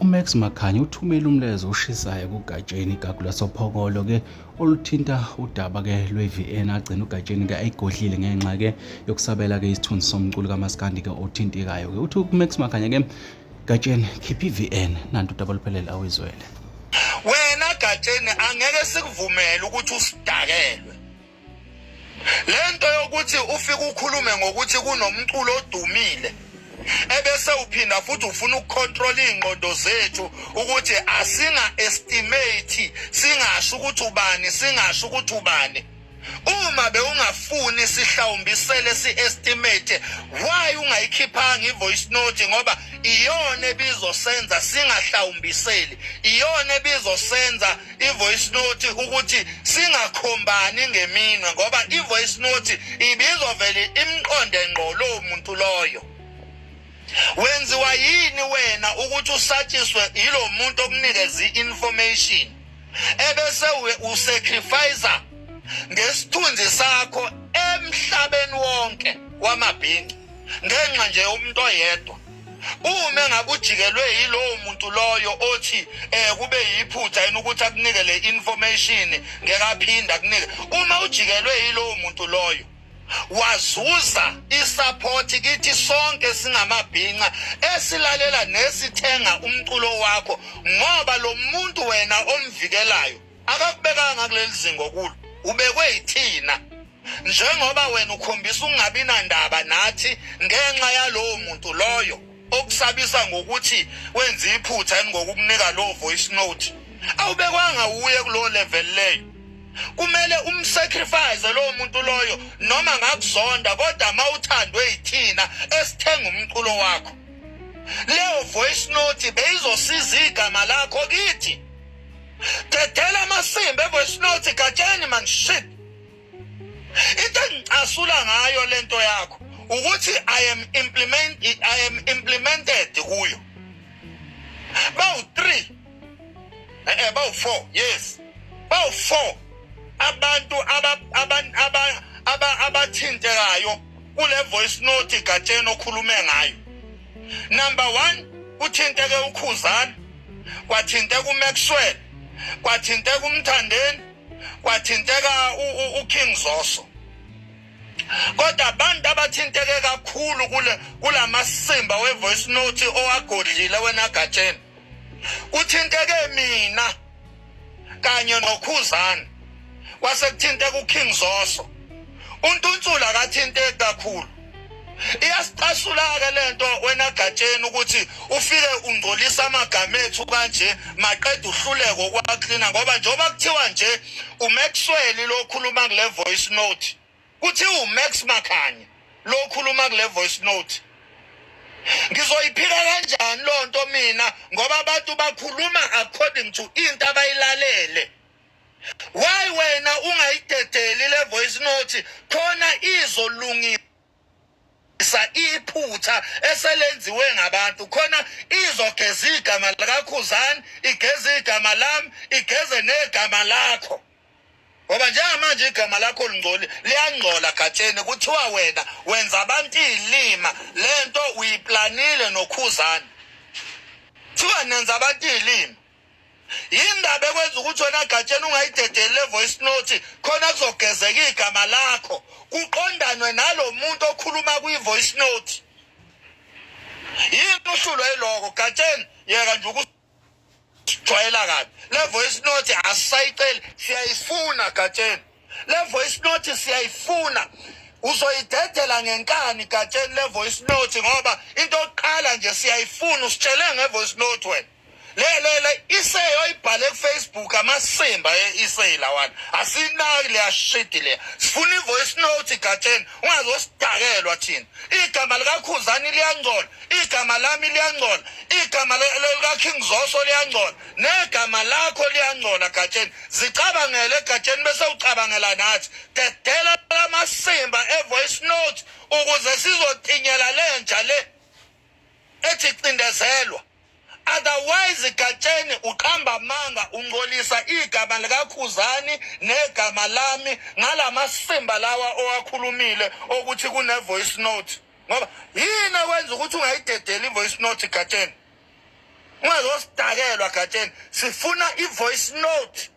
uMax Makhanya uthumele umlezo oshisayo kuGatsheni Gagula Sophokolo ke oluthinta udaba ke lweVN agcina uGatsheni ke ayigodlile ngenxa ke yokusabela ke isithunzi somculo kaMaskandi ke othintekayo ke uthi uMax Makhanya ke Gatsheni khipha iVN nantu udaba luphelele awizwele. Wena Gatsheni angeke sikuvumele ukuthi usidakelwe. Lento yokuthi ufike ukhulume ngokuthi kunomculo odumile ebese uphinda futhi ufuna ukucontrol ingqondo zethu ukuthi asinga estimate singasho ukuthi ubani uma beungafuni sihlawumbisele si-estimate why ungayikhiphanga i-voice note ngoba iyona ebizosenza singahlawumbiseli iyona ebizosenza i-voice note ukuthi singakhombani ngeminwe ngoba i-voice note ibizovele imqonde ngqo lo muntu loyo. Wenziwa yini wena ukuthi usatshiswe yilo muntu okunikeza i-information ebese usacrifice ngesithunzi sakho emhlabeni wonke wamabhinqa ngenxa nje umuntu oyedwa uma ngabe ujikelwe yilowo muntu loyo othi kube yiphutha yini ukuthi akunike le information ngekaphinda akunike uma ujikelwe yilowo muntu loyo wazuza isupport kithi sonke singamabhinqa esilalela nesithenga umculo wakho ngoba lo muntu wena omvikelayo akakubekanga kuleli zingo kulo ubekwe yithina njengoba wena ukhombisa ungabi nandaba nathi ngenxa yalowo muntu loyo okusabisa ngokuthi wenza iphutha ngokukunika lo voice note awubekwanga uye kulo level leyo kumele umsacrifice lo muntu loyo noma ngakuzonda kodwa mawuthandwe yithina esithenga umculo wakho leyo voice note beyizosiza igama lakho kithi tethela amasimba evoice note Gatsheni man shit into engicasula ngayo lento yakho ukuthi I am implemented kuyo bawu 3 bawu 4 yes bawu 4 abantu abathintekayo kule voice note Gatsheni okhulume ngayo. Number 1 uthinteke uKhuzana, kwathinteka uMaxwell, kwathinteka uMthandeni, kwathinteka uKing Zoso. Kodwa abantu abathinteke kakhulu kulamasimba wevoice note owagodlile wena Gatsheni uthinteke mina kanye noKhuzana kwasekuthinteka uKing Zoso. uNtunsula akathinteke kakhulu. Iyasicasula ke lento wena Gatsheni ukuthi ufike ungcolisa amagama ethu kanje maqeda uhluleko kwaklina ngoba njoba kuthiwa nje uMaxwell lo khuluma kule voice note kuthi uMax Makhanya lo khuluma kule voice note. Ngizoyiphika kanjani lonto mina ngoba abantu bakhuluma according to into abayilalele. Why wena ungayidedeli le voice note khona izolungisa iphutha eselenziwe ngabantu khona izogeza igama lakaKhuzana igeza igama lami igeze negama lakho ngoba njengamanje igama lakho lingcoli liyangcola Gatsheni kuthiwa wena wenza abantu ilima lento uyiplanile noKhuzana thiwa nenza abantu ilima indaba ekwenza ukuthi wena Gatsheni ungayidedeli le voice note khona kuzogezeka igama lakho kuqondanwe nalo muntu okhuluma kwi-voice note. Yini uhlulwe yiloko Gatsheni yeka nje ukusijwayela kabi le voice note asisayiceli siyayifuna Gatsheni le voice note siyayifuna uzoyidedela ngenkani Gatsheni le voice note ngoba into oqala nje siyayifuna usitshele ngevoice note wena le iseyo ibhale kuFacebook amasimba iseyila wana asinaki le shit le sifuna ivoice note Gatsheni ungazosidakelwa thina igama likaKhuzana liyangcola igama lami liyangcola igama likaKing Zoso liyangcola negama lakho liyangcola Gatsheni zicabangele Gatsheni bese ucabangela nathi dedela amasimba evoice note ukuze sizotinyela lenja le ethi cindezelwa. Otherwise Gatsheni uqamba manga ungcolisa igama likaKhuzani negama lami ngalamasimba lawa owakhulumile ukuthi kune voice note ngoba yini kwenza ukuthi ungayidedeli voice note Gatsheni ungazosidakelwa Gatsheni, sifuna i-voice note